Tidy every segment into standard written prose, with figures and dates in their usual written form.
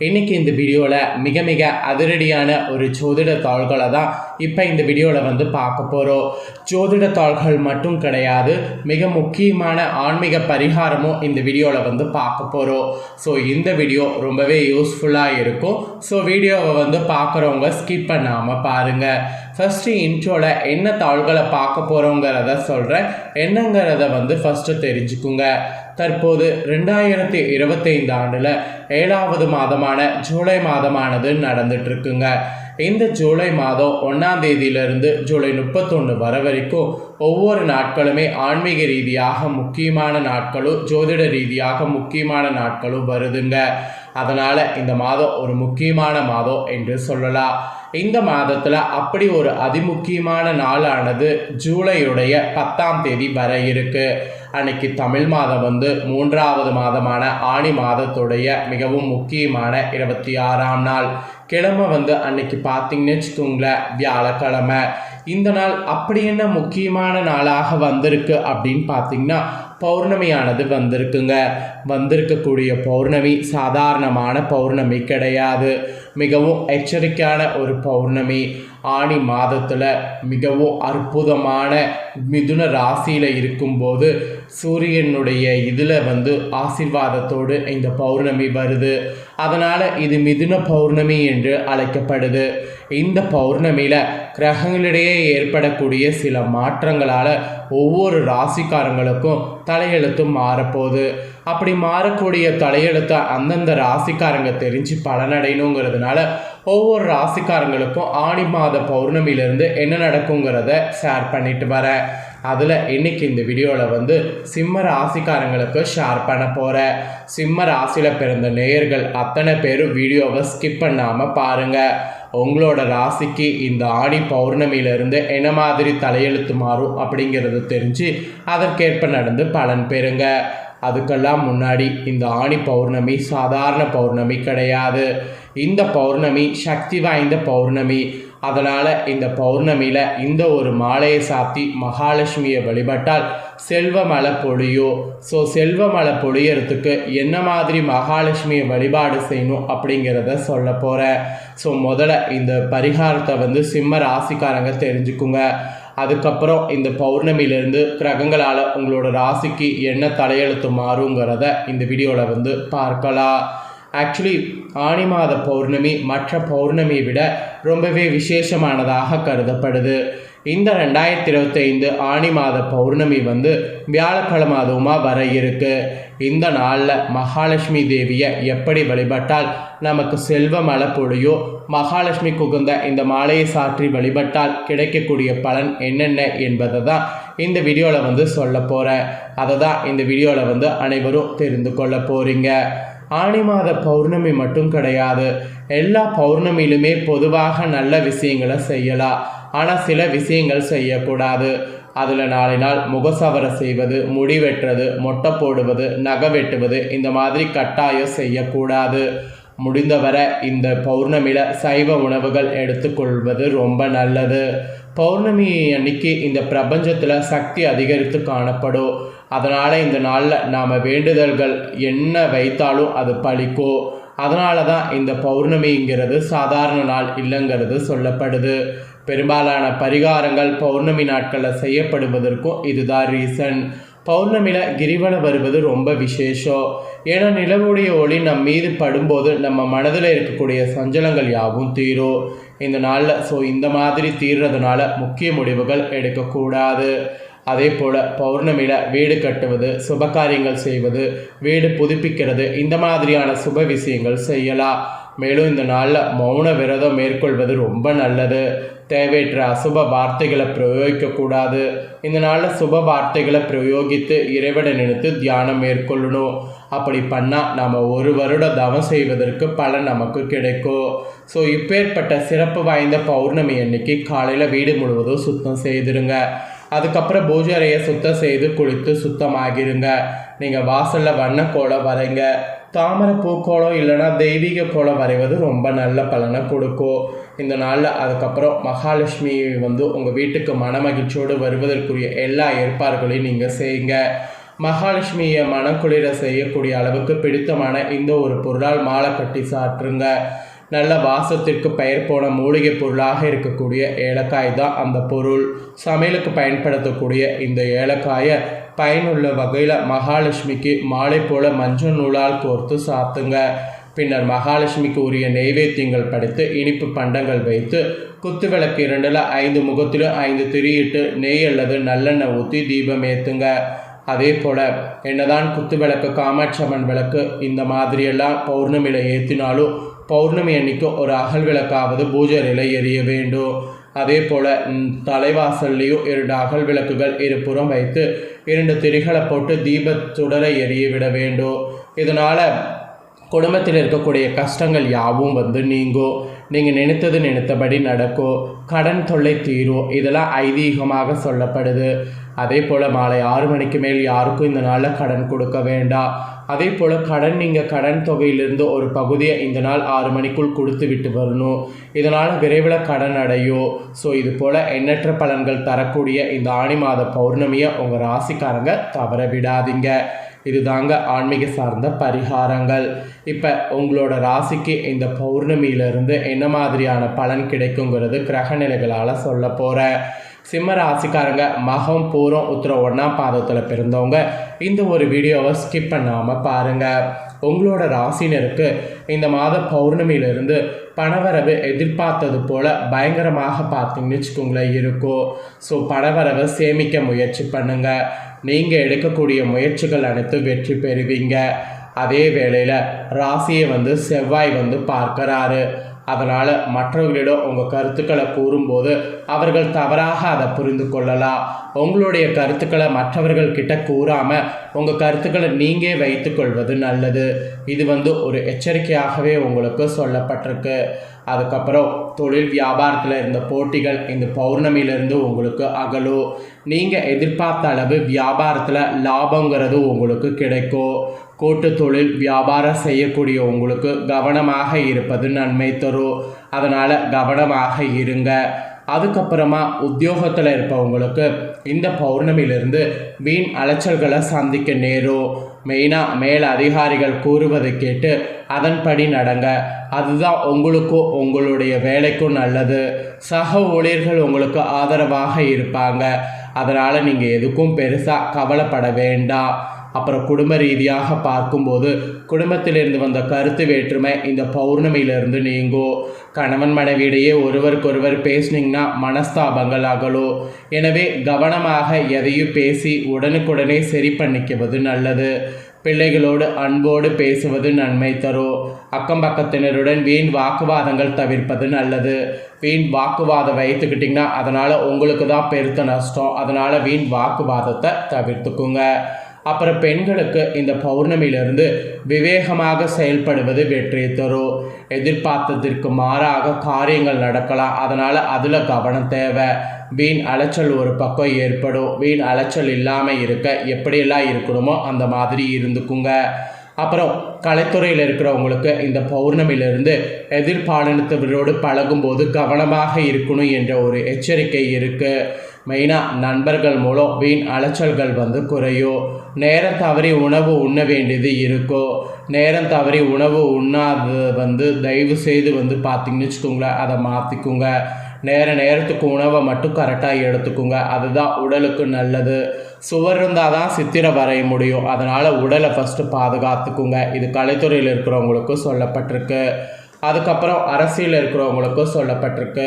இன்னைக்கு இந்த வீடியோவில் மிக அதிரடியான ஒரு ஜோதிட தாள்களை தான் இப்போ இந்த வீடியோவில் பார்க்க போகிறோம். ஜோதிட தாள்கள் மட்டும் கிடையாது, மிக முக்கியமான ஆன்மீக பரிகாரமும் இந்த வீடியோவில் பார்க்க போகிறோம். ஸோ இந்த வீடியோ ரொம்பவே யூஸ்ஃபுல்லாக இருக்கும். ஸோ வீடியோவை பார்க்குறவங்க ஸ்கிப் பண்ணாமல் பாருங்கள். ஃபஸ்ட்டு இன்ட்ரோவில் என்ன தாள்களை பார்க்க போகிறோங்கிறத சொல்கிறேன். என்னங்கிறத ஃபஸ்ட்டு தெரிஞ்சுக்குங்க. தற்போது 2025 ஆண்டில் 7வது மாதமான ஜூலை மாதமானது நடந்துட்டுருக்குங்க. இந்த ஜூலை மாதம் 1ஆம் தேதியிலிருந்து ஜூலை 31 வர வரைக்கும் ஒவ்வொரு நாட்களுமே ஆன்மீக ரீதியாக முக்கியமான நாட்களும் ஜோதிட ரீதியாக முக்கியமான நாட்களும் வருதுங்க. அதனால் இந்த மாதம் ஒரு முக்கியமான மாதம் என்று சொல்லலாம். இந்த மாதத்தில் அப்படி ஒரு அதிமுக்கியமான நாளானது ஜூலையுடைய 10ஆம் தேதி வர இருக்கு. அன்னைக்கு தமிழ் மாதம் 3வது மாதமான ஆணி மாதத்துடைய மிகவும் முக்கியமான 26ஆம் நாள். கிழமை அன்னைக்கு பார்த்தீங்கன்னு வச்சுக்கோங்களேன், வியாழக்கிழமை. இந்த நாள் அப்படி என்ன முக்கியமான நாளாக வந்திருக்கு அப்படின்னு பார்த்தீங்கன்னா, பௌர்ணமியானது வந்திருக்கக்கூடிய பௌர்ணமி சாதாரணமான பௌர்ணமி கிடையாது. மிகவும் எச்சரிக்கையான ஒரு பௌர்ணமி. ஆணி மாதத்தில் மிகவும் அற்புதமான மிதுன ராசியில் இருக்கும்போது சூரியனுடைய இதில் ஆசீர்வாதத்தோடு இந்த பௌர்ணமி வருது. அதனால் இது மிதுன பௌர்ணமி என்று அழைக்கப்படுது. இந்த பௌர்ணமியில் கிரகங்களிடையே ஏற்படக்கூடிய சில மாற்றங்களால் ஒவ்வொரு ராசிக்காரங்களுக்கும் தலையெழுத்தும் மாறப்போகுது. அப்படி மாறக்கூடிய தலையெழுத்தை அந்தந்த ராசிக்காரங்க தெரிஞ்சு பலனடையணுங்கிறதுனால ஒவ்வொரு ராசிக்காரங்களுக்கும் ஆணி மாத பௌர்ணமியிலேருந்து என்ன நடக்குங்கிறத ஷேர் பண்ணிட்டு வரேன். அதில் இன்னைக்கு இந்த வீடியோவில் சிம்ம ராசிக்காரங்களுக்கு ஷேர் பண்ண போகிறேன். சிம்ம ராசியில் பிறந்த நேயர்கள் அத்தனை பேரும் வீடியோவை ஸ்கிப் பண்ணாமல் பாருங்கள். உங்களோட ராசிக்கு இந்த ஆணி பௌர்ணமியிலிருந்து என்ன மாதிரி தலையெழுத்து மாறும் அப்படிங்கிறது தெரிஞ்சு அதற்கேற்ப நடந்து பலன் பெறுங்க. அதுக்கெல்லாம் முன்னாடி இந்த ஆணி பௌர்ணமி சாதாரண பௌர்ணமி கிடையாது. இந்த பௌர்ணமி சக்தி வாய்ந்த பௌர்ணமி. அதனால் இந்த பௌர்ணமியில் இந்த ஒரு மாலையை சாத்தி மகாலட்சுமியை வழிபட்டால் செல்வமழை பொழியும். ஸோ செல்வமழை பொழியறதுக்கு என்ன மாதிரி மகாலட்சுமியை வழிபாடு செய்யணும் அப்படிங்கிறத சொல்ல போகிறேன். ஸோ முதல்ல இந்த பரிகாரத்தை சிம்ம ராசிக்காரங்க தெரிஞ்சுக்குங்க. அதுக்கப்புறம் இந்த பௌர்ணமியிலேருந்து கிரகங்களால் உங்களோட ராசிக்கு என்ன தலையெழுத்து மாறுங்கிறத இந்த வீடியோவில் பார்க்கலாம். ஆக்சுவலி ஆணி மாத பௌர்ணமி மற்ற பௌர்ணமியை விட ரொம்பவே விசேஷமானதாக கருதப்படுது. இந்த 2025 ஆணி மாத பௌர்ணமி வியாழக்கிழமை அதுவுமாக வர இருக்கு. இந்த நாளில் மகாலட்சுமி தேவியை எப்படி வழிபட்டால் நமக்கு செல்வமழை பொழியோ, மகாலட்சுமி குகுந்த இந்த மாலையை சாற்றி வழிபட்டால் கிடைக்கக்கூடிய பலன் என்னென்ன என்பதை தான் இந்த வீடியோவில் சொல்ல போகிறேன். அதை தான் இந்த வீடியோவில் அனைவரும் தெரிந்து கொள்ள போகிறீங்க. ஆணி மாத பௌர்ணமி மட்டும் கிடையாது, எல்லா பௌர்ணமியிலுமே பொதுவாக நல்ல விஷயங்களை செய்யலாம். ஆனால் சில விஷயங்கள் செய்யக்கூடாது. அதில் நாளை நாள் முகசவரை செய்வது, முடி வெட்டுறது, மொட்டை போடுவது, நகை வெட்டுவது இந்த மாதிரி கட்டாயம் செய்யக்கூடாது. முடிந்தவரை இந்த பௌர்ணமியில் சைவ உணவுகள் எடுத்துக்கொள்வது ரொம்ப நல்லது. பௌர்ணமி அன்னைக்கு இந்த பிரபஞ்சத்தில் சக்தி அதிகரித்து காணப்படும். அதனால் இந்த நாளில் நாம் வேண்டுதல்கள் என்ன வைத்தாலும் அது பலிக்கும். அதனால தான் இந்த பௌர்ணமிங்கிறது சாதாரண நாள் இல்லைங்கிறது சொல்லப்படுது. பெரும்பாலான பரிகாரங்கள் பௌர்ணமி நாட்களில் செய்யப்படுவதற்கும் இதுதான் ரீசன். பௌர்ணமியில் கிரிவலம் வருவது ரொம்ப விசேஷம். ஏன்னா நிலவுடைய ஒளி நம் மீது படும்போது நம்ம மனதில் இருக்கக்கூடிய சஞ்சலங்கள் யாவும் தீரும் இந்த நாளில். ஸோ இந்த மாதிரி தீர்றதுனால முக்கிய முடிவுகள் எடுக்கக்கூடாது. அதே போல் பௌர்ணமியில் வீடு கட்டுவது, சுபகாரியங்கள் செய்வது, வீடு புதுப்பிக்கிறது இந்த மாதிரியான சுப விஷயங்கள் செய்யலாம். மேலும் இந்த நாளில் மௌன விரதம் மேற்கொள்வது ரொம்ப நல்லது. தேவையற்ற அசுப வார்த்தைகளை பிரயோகிக்கக்கூடாது. இந்த நாளில் சுப வார்த்தைகளை பிரயோகித்து இறைவனை நினைத்து தியானம் மேற்கொள்ளணும். அப்படி பண்ணால் நம்ம 1 வருட தவம் செய்வதற்கு பலன் நமக்கு கிடைக்கும். ஸோ இப்பேற்பட்ட சிறப்பு வாய்ந்த பௌர்ணமி அன்னைக்கு காலையில் வீடு முழுவதும் சுத்தம் செய்திருங்க. அதுக்கப்புறம் பூஜை அறையை சுத்தம் செய்து குளித்து சுத்தமாகிருங்க. நீங்கள் வாசலில் வண்ணக்கோலம் வரைங்க. தாமரை பூக்கோளம் இல்லைனா தெய்வீக கோலம் வரைவது ரொம்ப நல்ல பலனை கொடுக்கும் இந்த நாளில். அதுக்கப்புறம் மகாலட்சுமி உங்கள் வீட்டுக்கு மனமகிழ்ச்சியோடு வருவதற்குரிய எல்லா ஏற்பாடுகளையும் நீங்கள் செய்யுங்க. மகாலட்சுமியை மனக்குளிர செய்யக்கூடிய அளவுக்கு பிடித்தமான இந்த ஒரு பொருளால் மாலை கட்டி சாற்றுங்க. நல்ல வாசத்திற்கு பெயர் போன மூலிகை பொருளாக இருக்கக்கூடிய ஏலக்காய் தான் அந்த பொருள். சமையலுக்கு பயன்படுத்தக்கூடிய இந்த ஏலக்காயை பயனுள்ள வகையில் மகாலட்சுமிக்கு மாலை போல மஞ்சள் நூலால் கோர்த்து சாத்துங்க. பின்னர் மகாலட்சுமிக்கு உரிய நெய்வேத்தியங்கள் படைத்து இனிப்பு பண்டங்கள் வைத்து குத்து விளக்கு 2ல் 5 முகத்திலும் 5 திரியிட்டு நெய் அல்லது நல்லெண்ணெய் ஊற்றி தீபம் ஏற்றுங்க. அதே போல் என்னதான் குத்து விளக்கு, காமாட்சி அம்மன் விளக்கு இந்த மாதிரியெல்லாம் பௌர்ணமியில் ஏற்றினாலும் பௌர்ணமி அன்னைக்கு ஒரு அகல் விளக்காவது பூஜை அறையில் எரிய வேண்டும். அதே போல் தலைவாசல்லையும் 2 அகல் விளக்குகள் இருபுறம் வைத்து 2 திரிகளை போட்டு தீபச்சுடரை எரிய விட வேண்டும். இதனால் குடும்பத்தில் இருக்கக்கூடிய கஷ்டங்கள் யாவும் நீங்கும். நீங்கள் நினைத்தபடி நடக்கும். கடன் தொல்லை தீரும். இதெல்லாம் ஐதீகமாக சொல்லப்படுது. அதே போல் மாலை 6 மணிக்கு மேல் யாருக்கும் இந்த நாளில் கடன் கொடுக்க வேண்டாம். அதே போல் நீங்கள் கடன் தொகையிலிருந்து ஒரு பகுதியை இந்த நாள் 6 மணிக்குள் கொடுத்து விட்டு வரணும். இதனால் விரைவில் கடன் அடையும். ஸோ இது போல் எண்ணற்ற பலன்கள் தரக்கூடிய இந்த ஆணி மாத பௌர்ணமியை உங்கள் ராசிக்காரங்க தவற விடாதீங்க. இதுதாங்க ஆன்மீக சார்ந்த பரிகாரங்கள். இப்போ உங்களோட ராசிக்கு இந்த பௌர்ணமியிலிருந்து என்ன மாதிரியான பலன் கிடைக்குங்கிறது கிரக நிலைகளால் சொல்ல போகிறேன். சிம்ம ராசிக்காரங்க மகம், பூரம், உத்திரம் 1ஆம் பாதத்தில் பிறந்தவங்க இந்த ஒரு வீடியோவை ஸ்கிப் பண்ணாமல் பாருங்கள். உங்களோட ராசினருக்கு இந்த மாத பௌர்ணமியிலிருந்து பணவரவு எதிர்பார்த்தது போல் பயங்கரமாக பார்த்தீங்கன்னு வச்சுக்கோங்களேன் இருக்கும். ஸோ பணவரவை சேமிக்க முயற்சி பண்ணுங்கள். நீங்கள் எடுக்கக்கூடிய முயற்சிகள் அனைத்து வெற்றி பெறுவீங்க. அதே வேளையில் ராசியை செவ்வாய் பார்க்கறாரு. அதனால் மற்றவர்களிடம் உங்கள் கருத்துக்களை கூறும்போது அவர்கள் தவறாக அதை புரிந்து கொள்ளலாம். உங்களுடைய கருத்துக்களை மற்றவர்கள்கிட்ட கூறாமல் உங்கள் கருத்துக்களை நீங்கள் வைத்துக்கொள்வது நல்லது. இது ஒரு எச்சரிக்கையாகவே உங்களுக்கு சொல்லப்பட்டிருக்கு. அதுக்கப்புறம் தொழில் வியாபாரத்தில் இருந்த போட்டிகள் இந்த பௌர்ணமியிலிருந்து உங்களுக்கு அகலும். நீங்கள் எதிர்பார்த்த அளவு வியாபாரத்தில் லாபங்கிறது உங்களுக்கு கிடைக்கும். கூட்டு தொழில் வியாபாரம் செய்யக்கூடிய உங்களுக்கு கவனமாக இருப்பது நன்மை தரும். அதனால் கவனமாக இருங்க. அதுக்கப்புறமா உத்தியோகத்தில் இருப்பவங்களுக்கு இந்த பௌர்ணமியிலிருந்து வீண் அலைச்சல்களை சந்திக்க நேரும். மெயினாக மேல் அதிகாரிகள் கூறுவதை கேட்டு அதன்படி நடங்க. அதுதான் உங்களுக்கும் உங்களுடைய வேலைக்கும் நல்லது. சக ஊழியர்கள் உங்களுக்கு ஆதரவாக இருப்பாங்க. அதனால் நீங்கள் எதுக்கும் பெருசாக கவலைப்பட வேண்டாம். அப்புறம் குடும்ப ரீதியாக பார்க்கும்போது குடும்பத்திலிருந்து வந்த கருத்து வேற்றுமை இந்த பௌர்ணமியிலிருந்து நீங்கும். கணவன் மனைவியிடையே ஒருவருக்கொருவர் பேசுனீங்கன்னா மனஸ்தாபங்கள் அகலும். எனவே கவனமாக எதையும் பேசி உடனுக்குடனே சரி பண்ணிக்குவது நல்லது. பிள்ளைகளோடு அன்போடு பேசுவது நன்மை தரும். அக்கம் பக்கத்தினருடன் வீண் வாக்குவாதங்கள் தவிர்ப்பது நல்லது. வீண் வாக்குவாதம் வைத்துக்கிட்டிங்கன்னா அதனால் உங்களுக்கு தான் பெருத்த நஷ்டம். அதனால் வீண் வாக்குவாதத்தை தவிர்த்துக்குங்க. அப்புறம் பெண்களுக்கு இந்த பௌர்ணமியிலிருந்து விவேகமாக செயல்படுவது வெற்றி தரும். எதிர்பார்த்ததற்கு மாறாக காரியங்கள் நடக்கலாம். அதனால் அதில் கவனம் தேவை. வீண் அலைச்சல் ஒரு பக்கம் ஏற்படும். வீண் அலைச்சல் இல்லாமல் இருக்க எப்படியெல்லாம் இருக்கணுமோ அந்த மாதிரி இருந்துக்குங்க. அப்புறம் கலைத்துறையில் இருக்கிறவங்களுக்கு இந்த பௌர்ணமியிலிருந்து எதிர்பாலினத்தவரோடு பழகும்போது கவனமாக இருக்கணும் என்ற ஒரு எச்சரிக்கை இருக்குது. மெயினாக நண்பர்கள் மூலம் வீண் அலைச்சல்கள் குறையும். நேரம் தவறி உணவு உண்ண வேண்டியது இருக்கும். நேரம் தவறி உணவு உண்ணாது தயவு செய்து பார்த்திங்கன்னு வச்சுக்கோங்களேன், அதை மாற்றிக்குங்க. நேரத்துக்கு உணவை மட்டும் கரெக்டாக எடுத்துக்குங்க. அதுதான் உடலுக்கு நல்லது. சுவர் இருந்தால் தான் சித்திரை வரைய முடியும். அதனால் உடலை ஃபஸ்ட்டு பாதுகாத்துக்குங்க. இது கலைத்துறையில் இருக்கிறவங்களுக்கு சொல்லப்பட்டிருக்கு. அதுக்கப்புறம் அரசியலில் இருக்கிறவங்களுக்கும் சொல்லப்பட்டிருக்கு.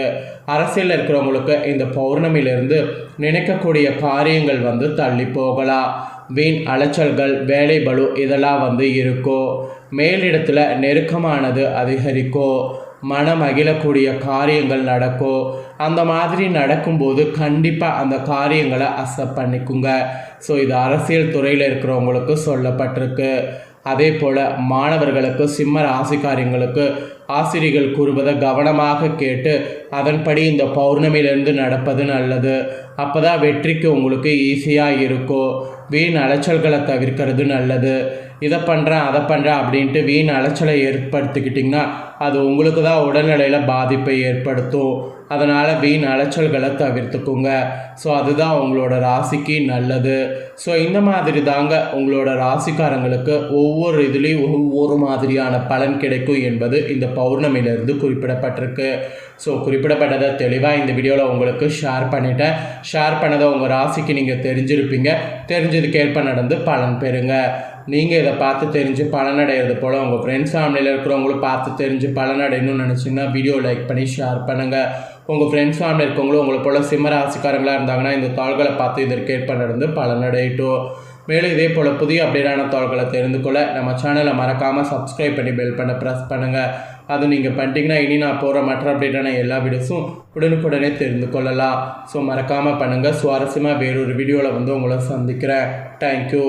அரசியலில் இருக்கிறவங்களுக்கு இந்த பௌர்ணமியிலிருந்து நினைக்கக்கூடிய காரியங்கள் தள்ளி போகலாம். வீண் அலைச்சல்கள், வேலை பளு இதெல்லாம் இருக்கும். மேலிடத்தில் நெருக்கமானது அதிகரிக்கும். மனம் மகிழக்கூடிய காரியங்கள் நடக்கும். அந்த மாதிரி நடக்கும்போது கண்டிப்பாக அந்த காரியங்களை அக்செப்ட் பண்ணிக்குங்க. ஸோ இது அரசியல் துறையில் இருக்கிறவங்களுக்கு சொல்லப்பட்டிருக்கு. அதே போல் மாணவர்களுக்கு, சிம்ம ராசிக்காரங்களுக்கு ஆசிரியர்கள் கூறுவதை கவனமாக கேட்டு அதன்படி இந்த பௌர்ணமியிலிருந்து நடப்பது நல்லது. அப்போ தான் வெற்றிக்கு உங்களுக்கு ஈஸியாக இருக்கும். வீண் அலைச்சல்களை தவிர்க்கிறது நல்லது. இதை பண்ணுறேன் அதை பண்ணுறேன் அப்படின்ட்டு வீண் அலைச்சலை ஏற்படுத்திக்கிட்டிங்கன்னா அது உங்களுக்கு தான் உடல்நிலையில் பாதிப்பை ஏற்படுத்தும். அதனால் வீண் அலைச்சல்களை தவிர்த்துக்குங்க. ஸோ அதுதான் உங்களோட ராசிக்கு நல்லது. ஸோ இந்த மாதிரி தாங்க உங்களோட ராசிக்காரங்களுக்கு ஒவ்வொரு இதுலேயும் ஒவ்வொரு மாதிரியான பலன் கிடைக்கும் என்பது இந்த பௌர்ணமியிலிருந்து குறிப்பிடப்பட்டிருக்கு. ஸோ குறிப்பிடப்பட்டதை தெளிவாக இந்த வீடியோவில் உங்களுக்கு ஷேர் பண்ணிட்டேன். ஷேர் பண்ணதை உங்கள் ராசிக்கு நீங்கள் தெரிஞ்சிருப்பீங்க. தெரிஞ்சதுக்கேற்ப நடந்து பலன் பெறுங்க. நீங்கள் இதை பார்த்து தெரிஞ்சு பலனடைகிறது போல் உங்கள் ஃப்ரெண்ட்ஸ் ஃபேமிலியில் இருக்கிறவங்களும் பார்த்து தெரிஞ்சு பலனடையணும்னு நினச்சிங்கன்னா வீடியோ லைக் பண்ணி ஷேர் பண்ணுங்கள். உங்கள் ஃப்ரெண்ட்ஸ் ஃபேமிலி இருக்கவங்களும் உங்களை போல் சிம்ம ராசிக்காரங்களாக இருந்தாங்கன்னா இந்த தாள்களை பார்த்து இதற்கேற்ப நடந்து பலனடையட்டும். மேலும் இதே போல் புதிய அப்டேட்டான தாள்களை தெரிந்து கொள்ள நம்ம சேனலை மறக்காமல் சப்ஸ்கிரைப் பண்ணி பெல் பண்ண ப்ரெஸ் பண்ணுங்கள். அது நீங்கள் பண்ணிட்டீங்கன்னா இனி நான் போகிற மற்ற அப்டேட்டான எல்லா வீடியோஸும் உடனுக்குடனே தெரிந்து கொள்ளலாம். ஸோ மறக்காமல் பண்ணுங்கள். சுவாரஸ்யமாக வேறொரு வீடியோவில் உங்களை சந்திக்கிறேன். தேங்க்யூ.